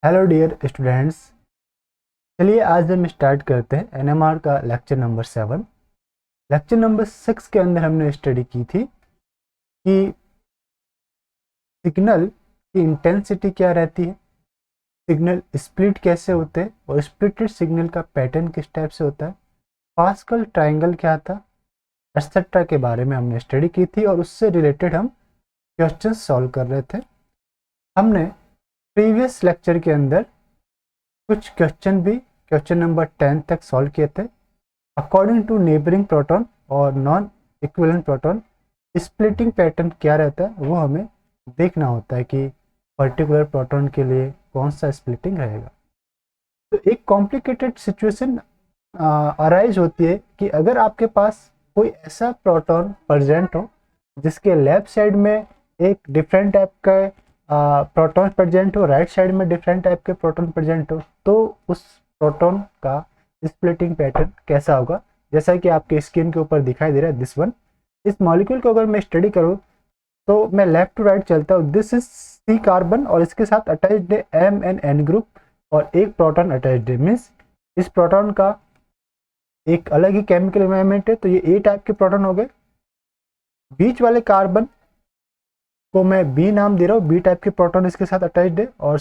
Hello dear students. चलिए आज हम स्टार्ट करते हैं एनएमआर का लेक्चर नंबर 7। लेक्चर नंबर 6 के अंदर हमने स्टडी की थी कि सिग्नल की इंटेंसिटी क्या रहती है, सिग्नल स्प्लिट कैसे होते हैं और स्प्लिटेड सिग्नल का पैटर्न किस टाइप से होता है, पास्कल ट्रायंगल क्या था, एक्सेट्रा के बारे में हमने स्टडी की थी और उससे रिलेटेड हम क्वेश्चन सॉल्व कर रहे थे। हमने प्रीवियस लेक्चर के अंदर कुछ क्वेश्चन नंबर 10 तक सॉल्व किए थे। अकॉर्डिंग टू नेबरिंग प्रोटॉन और non equivalent proton splitting pattern क्या रहता है वो हमें देखना होता है कि पर्टिकुलर प्रोटॉन के लिए कौन सा स्प्लिटिंग रहेगा। तो एक कॉम्प्लिकेटेड सिचुएशन अराइज होती है कि अगर आपके पास कोई ऐसा प्रोटॉन प्रेजेंट हो जिसके लेफ्ट साइड में एक डिफरेंट टाइप का प्रोटॉन प्रेजेंट हो, राइट साइड में डिफरेंट टाइप के प्रोटॉन प्रेजेंट हो, तो उस प्रोटॉन का स्प्लिटिंग पैटर्न कैसा होगा। जैसा कि आपके स्क्रीन के ऊपर दिखाई दे रहा है दिस वन। इस मॉलिक्यूल को अगर मैं स्टडी करूँ तो मैं लेफ्ट टू राइट चलता हूँ। दिस इज सी कार्बन और इसके साथ अटैच्ड है एम एंड एन ग्रुप और एक प्रोटॉन अटैच्ड है। मीन्स इस प्रोटॉन का एक अलग ही केमिकल एनवायरनमेंट है, तो ये ए टाइप के प्रोटॉन हो गए। बीच वाले कार्बन को मैं बी नाम दे रहा हूँ, बी टाइप के प्रोटॉन इसके साथ अटैच्ड है। और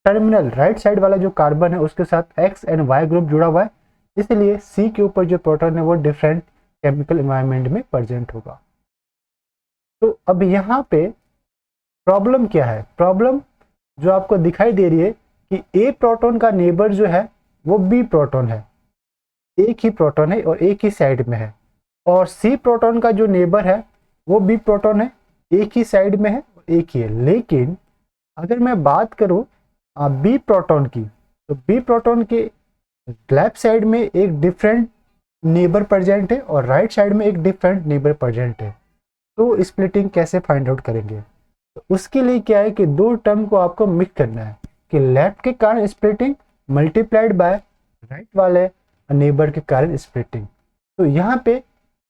टर्मिनल राइट साइड वाला जो कार्बन है उसके साथ एक्स एंड वाई ग्रुप जुड़ा हुआ है, इसलिए सी के ऊपर जो प्रोटॉन है वो डिफरेंट केमिकल एनवायरनमेंट में प्रेजेंट होगा। तो अब यहाँ पे प्रॉब्लम क्या है, प्रॉब्लम जो आपको दिखाई दे रही है कि ए प्रोटॉन का नेबर जो है वो बी प्रोटॉन है, एक ही प्रोटॉन है और एक ही साइड में है। और सी प्रोटॉन का जो नेबर है वो बी प्रोटॉन है, एक ही साइड में है, एक ही है। लेकिन अगर मैं बात करूं बी प्रोटॉन की, तो बी प्रोटॉन के लेफ्ट साइड में एक डिफरेंट नेबर प्रेजेंट है और राइट साइड में एक डिफरेंट नेबर प्रेजेंट है। तो स्प्लिटिंग कैसे फाइंड आउट करेंगे? तो उसके लिए क्या है कि दो टर्म को आपको मिक्स करना है कि लेफ्ट के कारण स्प्लिटिंग मल्टीप्लाइड बाय राइट वाले नेबर के कारण स्प्लिटिंग। तो यहाँ पे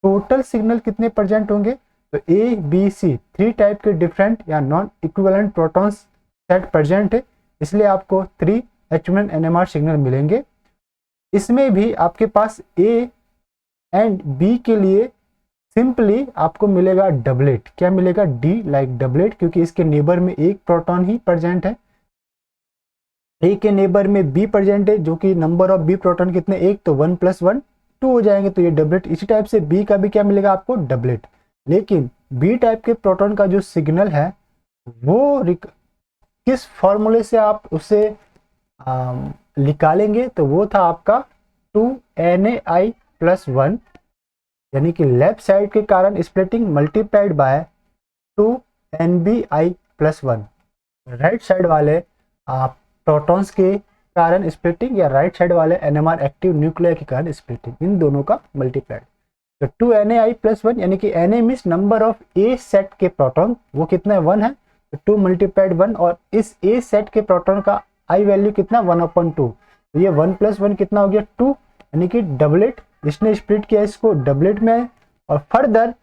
टोटल सिग्नल कितने प्रेजेंट होंगे? तो ए बी सी 3 टाइप के डिफरेंट या non equivalent protons set present है, इसलिए आपको 3 H1 NMR सिग्नल मिलेंगे। इसमें भी आपके पास ए एंड बी के लिए सिंपली आपको मिलेगा डबलेट। क्या मिलेगा? डी लाइक डबलेट, क्योंकि इसके नेबर में एक प्रोटॉन ही प्रेजेंट है। ए के नेबर में बी प्रेजेंट है, जो कि नंबर ऑफ बी प्रोटॉन कितने, एक, तो 1 + 1 2 हो जाएंगे, तो ये डबलेट। इसी टाइप से बी का भी क्या मिलेगा आपको? डबलेट। लेकिन बी टाइप के प्रोटॉन का जो सिग्नल है वो किस फॉर्मूले से आप उसे निकालेंगे? तो वो था आपका 2Na+1, यानी कि लेफ्ट साइड के कारण splitting multiplied by 2Nbi+1, right side वाले प्रोटॉन्स के कारण स्प्लिटिंग या राइट साइड वाले एनएमआर एक्टिव न्यूक्लियर के कारण स्प्लिटिंग, इन दोनों का मल्टीप्लाइड। तो 2Na+1 यानी कि Na means number of A set के प्रोटॉन, वो कितना है? 1 है, तो 2 × 1। और इस ए सेट के प्रोटॉन का आई वैल्यू कितना? 1/2। तो ये 1 + 1 कितना हो गया? 2, यानी कि डबलेट। जिसने स्प्लिट किया इसको डबलेट में। और फर्दर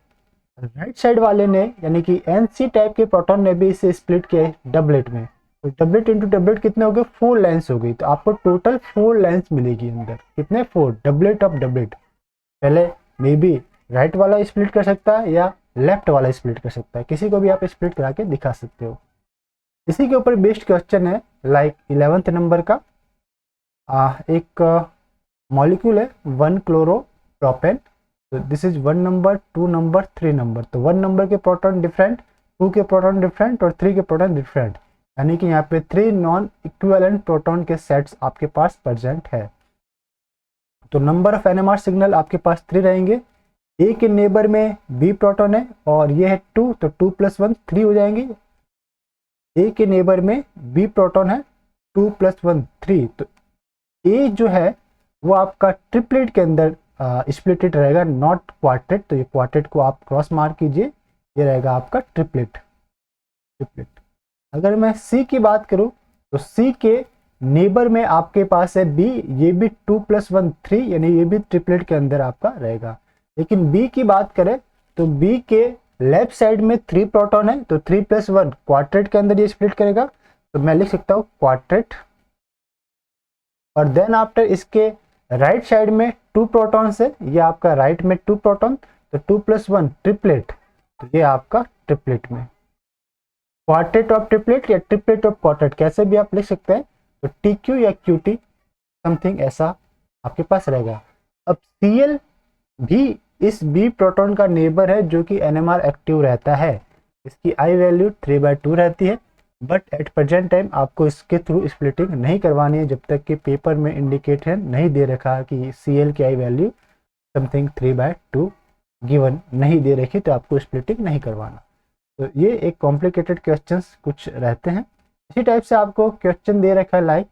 राइट साइड वाले ने यानी कि एनसी टाइप के प्रोटॉन ने भी इसे स्प्लिट किया डबलेट में। तो डबलेट इंटू डबलेट कितने हो गए? 4 लाइन्स हो गई। तो आपको टोटल 4 लाइन्स मिलेगी अंदर। कितने? 4, डबलेट ऑफ डबलेट। पहले मे बी राइट वाला स्प्लिट कर सकता है या लेफ्ट वाला स्प्लिट कर सकता है, किसी को भी आप स्प्लिट करा के दिखा सकते हो। इसी के ऊपर बेस्ड क्वेश्चन है लाइक 11th नंबर का। एक मॉलिक्यूल है 1-chloro-propane। तो this is 1 number, 2 number, 3 number. तो 1 नंबर के प्रोटॉन डिफरेंट, 2 के प्रोटॉन डिफरेंट और 3 के प्रोटॉन डिफरेंट, यानी कि यहाँ पे 3 नॉन इक्विवेलेंट प्रोटॉन के सेट्स आपके पास प्रेजेंट है। तो नंबर ऑफ एनएमआर सिग्नल आपके पास 3 रहेंगे। ए के नेबर में बी प्रोटॉन है और ये है 2, तो 2 + 1 3 हो जाएंगे। ए के नेबर में बी प्रोटॉन है, 2 + 1 3। तो ए जो है वो आपका ट्रिपलेट के अंदर स्प्लिटेड रहेगा, नॉट क्वार्टेट। तो ये क्वार्टेट को आप क्रॉस मार्क कीजिए, ये रहेगा आपका ट्रिपलेट। अगर मैं सी की बात करूं तो सी के नेबर में आपके पास है बी, ये भी 2 + 1 3, यानी ये भी ट्रिपलेट के अंदर आपका रहेगा। लेकिन बी की बात करें तो बी के लेफ्ट साइड में 3 प्रोटॉन है, तो 3 + 1 क्वार्टेट के अंदर ये स्प्लिट करेगा। तो मैं लिख सकता हूँ क्वार्टेट, और देन आफ्टर इसके राइट साइड में 2 प्रोटॉन्स है, ये आपका राइट में 2 प्रोटॉन, तो 2 + 1 ट्रिपलेट, तो ये आपका ट्रिपलेट में क्वार्टेट ऑफ ट्रिपलेट या ट्रिपलेट ऑफ क्वार्टेट कैसे भी आप लिख सकते हैं। तो TQ या QT समथिंग ऐसा आपके पास रहेगा। अब Cl भी इस B प्रोटॉन का नेबर है जो कि NMR एक्टिव रहता है, इसकी I वैल्यू 3/2 रहती है, बट एट प्रेजेंट टाइम आपको इसके थ्रू स्प्लिटिंग नहीं करवानी है जब तक कि पेपर में इंडिकेशन नहीं दे रखा कि Cl की I वैल्यू समथिंग 3/2 गिवन नहीं दे रखी, तो आपको स्प्लिटिंग नहीं करवाना। तो ये एक कॉम्प्लिकेटेड क्वेश्चंस कुछ रहते हैं। इसी टाइप से आपको क्वेश्चन दे रखा है like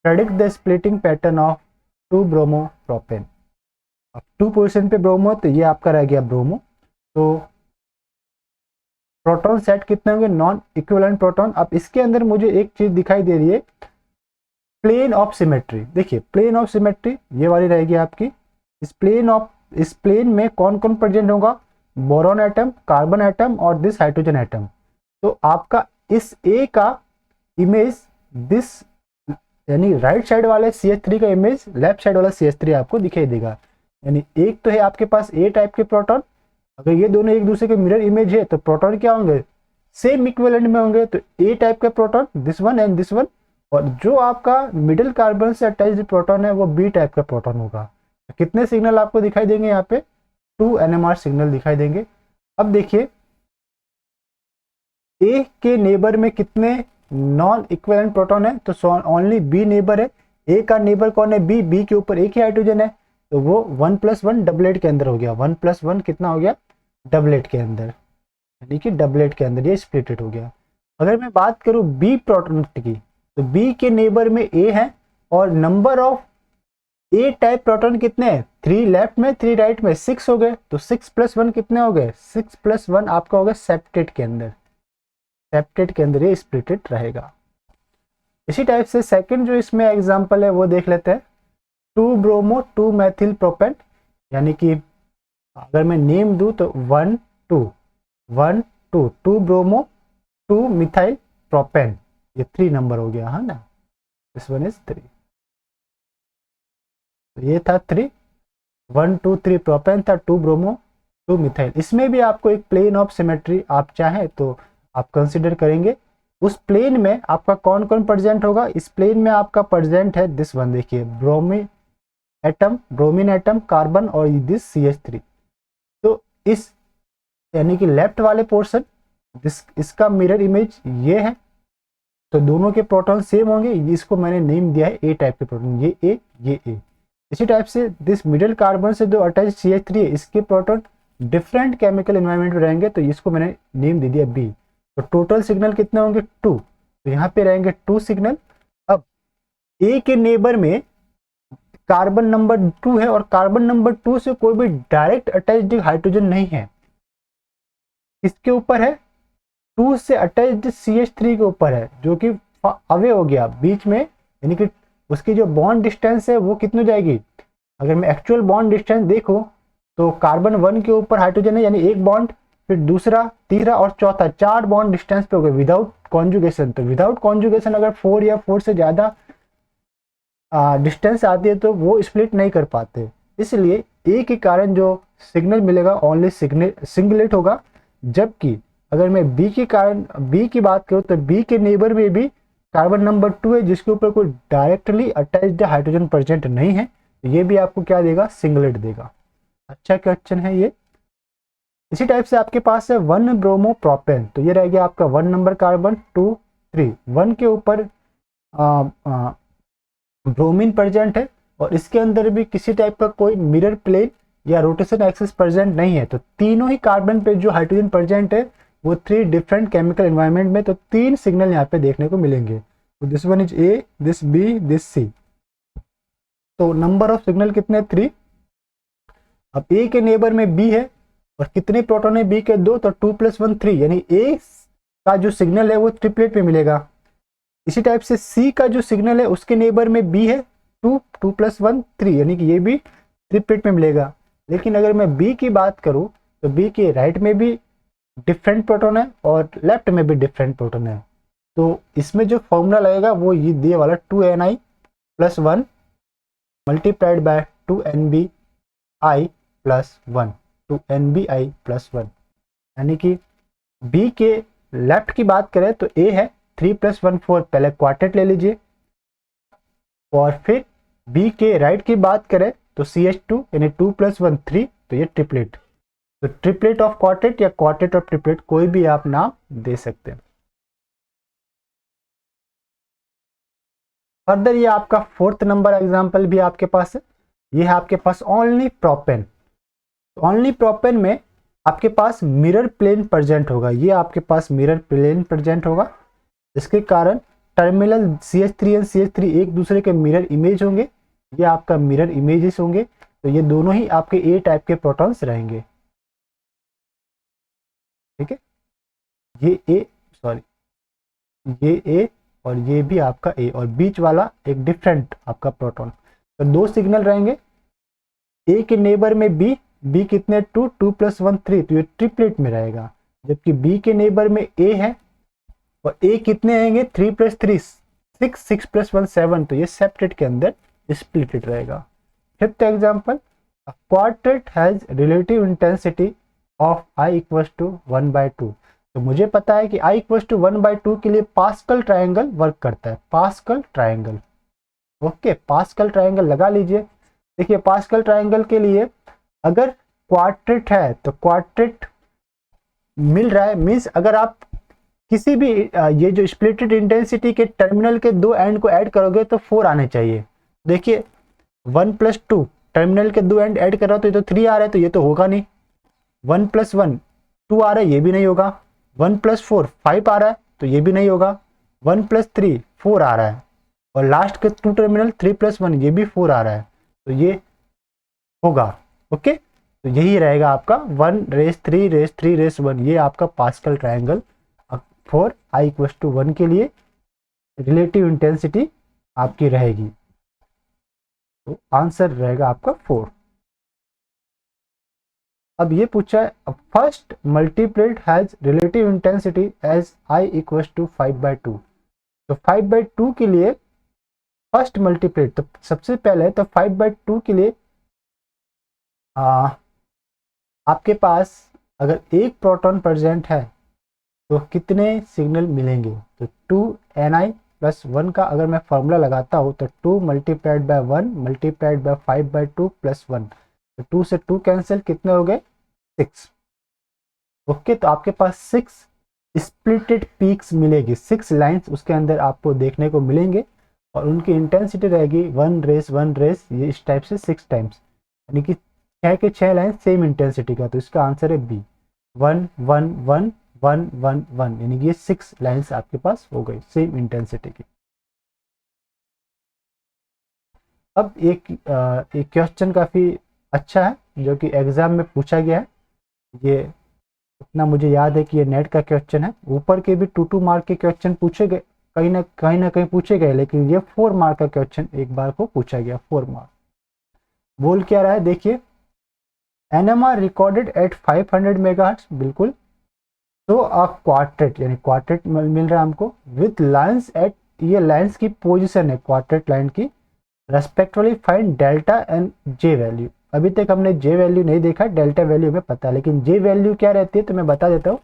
predict the splitting pattern of 2 bromo propane. अब 2 पोजिशन पे ब्रोमो, तो ये आपका रह गया ब्रोमो। तो प्रोटॉन सेट कितने होंगे, नॉन इक्विवेलेंट प्रोटॉन। अब इसके अंदर मुझे एक चीज दिखाई दे रही है, प्लेन ऑफ सिमेट्री। देखिए प्लेन ऑफ सिमेट्री ये वाली रहेगी आपकी। इस प्लेन में कौन कौन प्रेजेंट होगा, बोरॉन एटम, कार्बन एटम और दिस हाइड्रोजन एटम। तो आपका इस ए का इमेज दिस, यानी राइट साइड वाले CH3 का इमेज लेफ्ट साइड वाला CH3 आपको दिखाई देगा। यानी एक तो है आपके पास ए टाइप के प्रोटॉन, अगर ये दोनों एक दूसरे के मिरर इमेज है तो प्रोटॉन क्या होंगे, सेम इक्विवेलेंट में होंगे। तो ए टाइप का proton this one and this one, और जो आपका मिडिल कार्बन से अटैच्ड प्रोटॉन है वो बी टाइप का प्रोटॉन होगा। तो कितने सिग्नल आपको दिखाई देंगे, यहाँ पे 2 NMR सिग्नल दिखाई देंगे। अब देखिए ए के नेबर में कितने नॉन इक्विवेलेंट प्रोटॉन है, तो ओनली बी नेबर है। ए का नेबर कौन है, बी, बी के ऊपर एक ही हाइड्रोजन है, तो वो 1 + 1 डबलेट के अंदर हो गया। 1 + 1 कितना हो गया, डबलेट के अंदर, यानी कि डबलेट के अंदर ये स्प्लिटेड हो गया। अगर मैं बात करूं बी प्रोटॉन की, तो बी के नेबर में ए है और number of A type proton कितने हैं, 3 लेफ्ट में 3 राइट में, 6 हो गए। तो 6 + 1 कितने हो गए, 6 + 1 आपका हो गया सेप्टेट के अंदर। सेप्टेट के अंदर ये स्प्लिटेड रहेगा। इसी टाइप से सेकंड जो इसमें एग्जांपल है वो देख लेते हैं, 2 ब्रोमो 2 मैथिल प्रोपेन, यानी कि अगर मैं नेम दूं तो 1 2 1 2 2 ब्रोमो 2 मिथाइल प्रोपेन, ये 3 नंबर हो गया है ना, दिस वन इज 3। तो ये था 3, 1 2 3 प्रोपेन था, 2 ब्रोमो 2 मिथाइल। इसमें भी आपको एक प्लेन ऑफ सिमेट्री आप चाहें तो आप कंसिडर करेंगे। उस प्लेन में आपका कौन कौन प्रेजेंट होगा, इस प्लेन में आपका प्रेजेंट है दिस वन, देखिए ब्रोमीन एटम, कार्बन और दिस CH3। तो इस यानी कि लेफ्ट वाले पोर्शन इसका मिरर इमेज ये है, तो दोनों के प्रोटॉन सेम होंगे। इसको मैंने नेम दिया है ए टाइप के प्रोटॉन, ये ए ये ए। इसी टाइप से दिस मिडिल कार्बन से जो अटैच CH3 है, इसके प्रोटॉन डिफरेंट केमिकल एनवायरनमेंट में रहेंगे, तो इसको मैंने नेम दे दिया बी। तो टोटल सिग्नल कितने होंगे, 2, तो यहाँ पे रहेंगे 2 सिग्नल। अब ए के नेबर में कार्बन नंबर 2 है और कार्बन नंबर 2 से कोई भी डायरेक्ट अटैच्ड हाइड्रोजन नहीं है, इसके ऊपर है 2 से अटैच्ड CH3 के ऊपर है, जो कि अवे हो गया बीच में, यानी कि उसकी जो बॉन्ड डिस्टेंस है वो कितनी हो जाएगी। अगर मैं एक्चुअल बॉन्ड डिस्टेंस देखूं तो कार्बन 1 के ऊपर हाइड्रोजन है, यानी एक बॉन्ड, फिर दूसरा, तीसरा और चौथा, 4 बॉन्ड डिस्टेंस पे हो गए विदाउट कॉन्जुगेशन। तो विदाउट कॉन्जुगेशन अगर 4 या 4 से ज़्यादा डिस्टेंस आती है तो वो स्प्लिट नहीं कर पाते, इसलिए ए के कारण जो सिग्नल मिलेगा ओनली सिंगलेट होगा। जबकि अगर मैं बी के कारण बी की बात करूँ तो बी के नेबर में भी कार्बन नंबर 2 है, जिसके ऊपर कोई डायरेक्टली अटैच्ड हाइड्रोजन प्रेजेंट नहीं है, तो ये भी आपको क्या देगा, सिंगलेट देगा। अच्छा क्वेश्चन है ये। इसी टाइप से आपके पास है 1 ब्रोमो प्रोपेन, तो ये रह गया आपका 1 नंबर कार्बन 2 3, 1 के ऊपर ब्रोमीन प्रेजेंट है और इसके अंदर भी किसी टाइप का कोई मिरर प्लेन या रोटेशन एक्सिस प्रेजेंट नहीं है। तो तीनों ही कार्बन पे जो हाइड्रोजन प्रेजेंट है वो 3 डिफरेंट केमिकल एनवायरनमेंट में, तो 3 सिग्नल यहाँ पे देखने को मिलेंगे। तो this one is A, this B, this C. तो नंबर ऑफ सिग्नल कितने, 3। अब ए के नेबर में बी है और कितने प्रोटॉन है बी के, 2, तो 2 + 1 3, यानी ए का जो सिग्नल है वो ट्रिपलेट में मिलेगा। इसी टाइप से सी का जो सिग्नल है उसके नेबर में बी है 2 + 1 3, यानी कि ये भी ट्रिपलेट में मिलेगा। लेकिन अगर मैं बी की बात करूं तो बी के राइट में भी डिफरेंट प्रोटॉन है और लेफ्ट में भी डिफरेंट प्रोटॉन है। तो इसमें जो फॉर्मूला लगेगा वो ये वाला 2ni+1 multiplied by 2nbi+1, 2nbi+1, यानी कि बी के लेफ्ट की बात करें तो ए है 3+1 4, पहले क्वार्टेट ले लीजिए, और फिर बी के राइट की बात करें तो CH2 यानी 2+1 3, तो ये ट्रिपलेट, तो ट्रिपलेट ऑफ क्वार्टेट या क्वार्टेट ऑफ ट्रिपलेट कोई भी आप नाम दे सकते हैं। फर्दर ये आपका 4th नंबर एग्जांपल भी आपके पास है, ये है आपके पास ओनली प्रोपेन। ओनली प्रोपेन में आपके पास मिरर प्लेन प्रेजेंट होगा, ये आपके पास मिरर प्लेन प्रेजेंट होगा, इसके कारण टर्मिनल CH3 और CH3 एक दूसरे के मिरर इमेज होंगे, ये आपका मिरर इमेजेस होंगे, तो ये दोनों ही आपके ए टाइप के प्रोटॉन्स रहेंगे। ठीक है, ये ए और ये भी आपका ए, और बीच वाला एक डिफरेंट आपका प्रोटॉन, तो दो सिग्नल रहेंगे। ए के नेबर में बी कितने 2+1 3, तो ये ट्रिपलेट में रहेगा, जबकि बी के नेबर में ए है और ए कितने आएंगे 3+3 6, 6+1 7, तो ये सेपरेट के अंदर स्प्लिटेड रहेगा। 5th example, quartet has relative intensity of I = 1/2, तो मुझे पता है कि I = 1/2 के लिए पास्कल ट्रायंगल वर्क करता है, pascal triangle. Okay, pascal triangle लगा लीजिए। देखिए पास्कल ट्रायंगल के लिए अगर क्वार्टेट है तो क्वार्टेट मिल रहा है, मीन्स अगर आप किसी भी ये जो स्प्लिटेड इंटेंसिटी के टर्मिनल के दो एंड को ऐड करोगे तो 4 आने चाहिए। देखिए 1+2 टर्मिनल के दो एंड ऐड कर रहा हो तो ये तो 3 आ रहा है, तो ये तो होगा नहीं। 1+1 2 आ रहा है, ये भी नहीं होगा। 1+4 5 आ रहा है, तो ये भी नहीं होगा। 1+3 4 आ रहा है, और लास्ट के 2 टर्मिनल 3+1 ये भी 4 आ रहा है, तो ये होगा। ओके, तो यही रहेगा आपका 1^3^3^1, ये आपका पास्कल ट्रायंगल फॉर I = 1 के लिए रिलेटिव इंटेंसिटी आपकी रहेगी, तो आंसर रहेगा आपका 4। अब ये पूछा है first multiplet has relative intensity as I = 5/2, तो 5/2 के लिए फर्स्ट मल्टीप्लेट, तो सबसे पहले तो 5/2 के लिए आपके पास अगर एक प्रोटॉन प्रेजेंट है तो कितने सिग्नल मिलेंगे, तो 2ni+1 का अगर मैं फॉर्मूला लगाता हूँ तो 2 × 1 × 5/2 + 1, तो 2 से 2 कैंसिल, कितने हो गए 6। ओके, तो आपके पास 6 स्प्लिटेड पीक्स मिलेगी, 6 लाइंस उसके अंदर आपको देखने को मिलेंगे, और उनकी इंटेंसिटी रहेगी 1 ये इस टाइप से 6 टाइम्स, यानी कि 6 के 6 लाइन सेम इंटेंसिटी का, तो इसका आंसर है बी 1 1 1 1 1 1, यानी कि ये 6 लाइंस आपके पास हो गई सेम इंटेंसिटी की। अब एक क्वेश्चन काफ़ी अच्छा है जो कि एग्जाम में पूछा गया है, ये इतना मुझे याद है कि ये नेट का क्वेश्चन है। ऊपर के भी 2 मार्क के क्वेश्चन पूछे गए, कहीं ना कहीं पूछे गए, लेकिन ये 4 मार्क का क्वेश्चन एक बार को पूछा गया। 4 मार्क बोल क्या रहा है, देखिए NMR रिकॉर्डेड एट 500 मेगाहर्ट्ज, बिल्कुल। तो अ क्वार्टेट, यानी क्वार्टेट मिल रहा है हमको विथ लाइंस एट, ये लाइंस की पोजीशन है क्वार्टेट लाइन की, respectively find delta and J value. अभी तक हमने जे वैल्यू नहीं देखा, डेल्टा वैल्यू हमें पता है, लेकिन जे वैल्यू क्या रहती है तो मैं बता देता हूँ।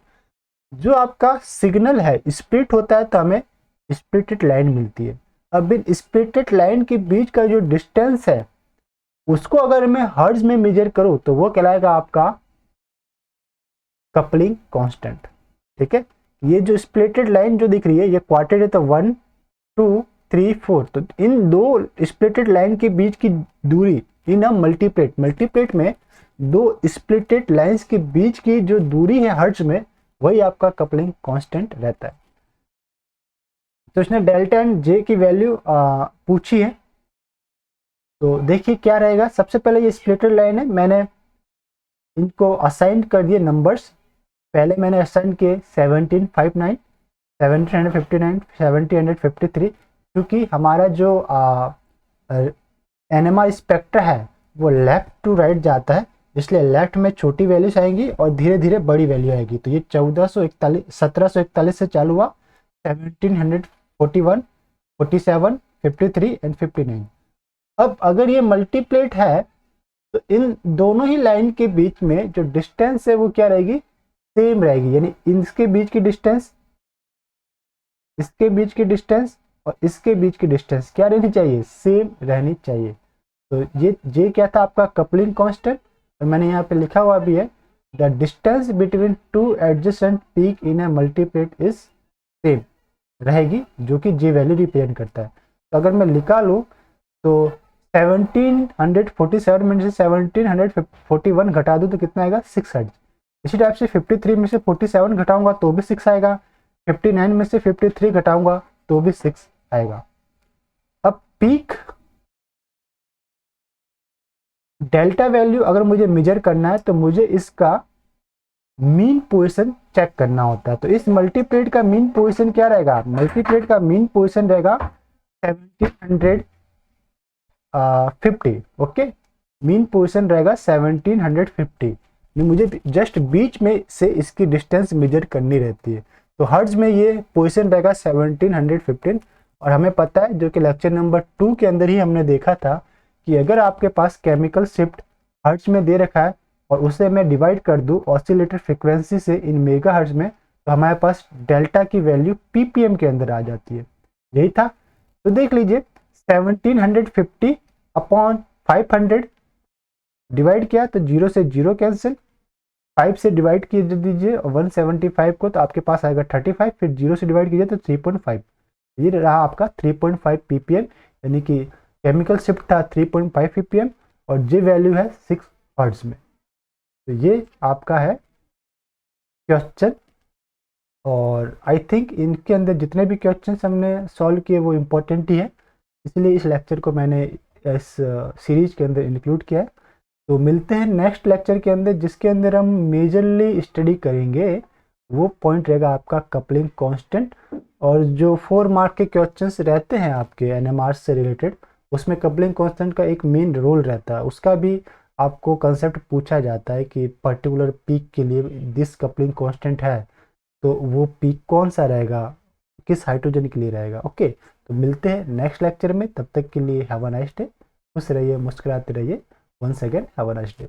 जो आपका सिग्नल है स्प्लिट होता है तो हमें स्प्लिटेड लाइन मिलती है। अब इन स्प्लिटेड लाइन के बीच का जो डिस्टेंस है उसको अगर मैं हर्ट्ज में मेजर करूं तो वो कहलाएगा आपका कपलिंग कांस्टेंट। ठीक है, ये जो स्प्लिटेड लाइन जो दिख रही है ये क्वार्टेट है, तो 1 2 3 4, तो इन दो स्प्लिटेड लाइन के बीच की दूरी इन अ मल्टीप्लेट में दो स्प्लिटेड लाइंस के बीच की जो दूरी है हर्ट्ज में, वही आपका कपलिंग कांस्टेंट रहता है। तो इसने डेल्टा एंड जे की वैल्यू पूछी है, तो देखिए क्या रहेगा। सबसे पहले ये स्प्लिटेड लाइन है, मैंने इनको असाइन कर दिए नंबर्स। पहले मैंने असाइन किए 1759, 1759, 1753, क्योंकि हमारा जो NMR स्पेक्ट्रा है वो लेफ्ट टू राइट जाता है, इसलिए लेफ्ट में छोटी वैल्यूज आएंगी और धीरे धीरे बड़ी वैल्यू आएगी। तो ये 1741 से चालू हुआ, 1741, 47, 53 एंड 59। अब अगर ये मल्टीप्लेट है तो इन दोनों ही लाइन के बीच में जो डिस्टेंस है वो क्या रहेगी, सेम रहेगी। यानी इसके बीच की डिस्टेंस, इसके बीच की डिस्टेंस और इसके बीच की डिस्टेंस क्या रहनी चाहिए, सेम रहनी चाहिए। तो ये क्या था आपका कपलिंग कांस्टेंट, और मैंने यहाँ पे लिखा हुआ भी है the distance between two adjacent peak in a multiplet is same रहेगी, जो कि जे वैल्यू रिप्रेजेंट करता है। तो अगर मैं निकालूं तो 1747 में से 1741 घटा दूं तो कितना आएगा, 6 हर्ट्ज। इसी टाइप से 53 में से 47 घटाऊंगा तो भी 6 आएगा, 59 में से 53 घटाऊंगा तो भी 6 आएगा। अब पीक डेल्टा वैल्यू अगर मुझे मेजर करना है तो मुझे इसका मीन पोजीशन चेक करना होता है। तो इस मल्टीप्लेट का मीन पोजीशन क्या रहेगा, मल्टीप्लेट का मीन पोजीशन रहेगा 1750। ओके, मीन पोजीशन रहेगा 1750। मुझे जस्ट बीच में से इसकी डिस्टेंस मेजर करनी रहती है। तो हर्ट्ज में ये पोजीशन रहेगा 1715। और हमें पता है, जो कि लेक्चर नंबर 2 के अंदर ही हमने देखा था, कि अगर आपके पास केमिकल शिफ्ट हर्ट्ज में दे रखा है और उसे मैं डिवाइड कर दूं ऑसिलेटर फ्रिक्वेंसी से इन मेगा हर्ट्ज में, तो हमारे पास डेल्टा की वैल्यू पीपीएम के अंदर आ जाती है। यही था। तो देख लीजिए 1750 अपॉन 500 डिवाइड किया तो 0 से 0 कैंसिल, 5 से डिवाइड कीजिए दीजिए 175 को तो आपके पास आएगा 35, फिर 0 से डिवाइड कीजिए तो 3.5। ये रहा आपका 3.5 ppm, यानी कि केमिकल शिफ्ट था 3.5 ppm और जे वैल्यू है 6 हर्ट्ज में। तो ये आपका है क्वेश्चन, और आई थिंक इनके अंदर जितने भी क्वेश्चन हमने सॉल्व किए वो इम्पोर्टेंट ही है, इसलिए इस लेक्चर को मैंने इस सीरीज के अंदर इंक्लूड किया है। तो मिलते हैं नेक्स्ट लेक्चर के अंदर, जिसके अंदर हम मेजरली स्टडी करेंगे वो पॉइंट रहेगा आपका कपलिंग कांस्टेंट। और जो 4 मार्क के क्वेश्चंस रहते हैं आपके एनएमआर से रिलेटेड, उसमें कपलिंग कांस्टेंट का एक मेन रोल रहता है। उसका भी आपको कंसेप्ट पूछा जाता है कि पर्टिकुलर पीक के लिए दिस कपलिंग कांस्टेंट है, तो वो पीक कौन सा रहेगा, किस हाइड्रोजन के लिए रहेगा। ओके, तो मिलते हैं नेक्स्ट लेक्चर में, तब तक के लिए हैव अ नाइस डे। खुश रहिए, मुस्कुराते रहिए। Once again have a nice day.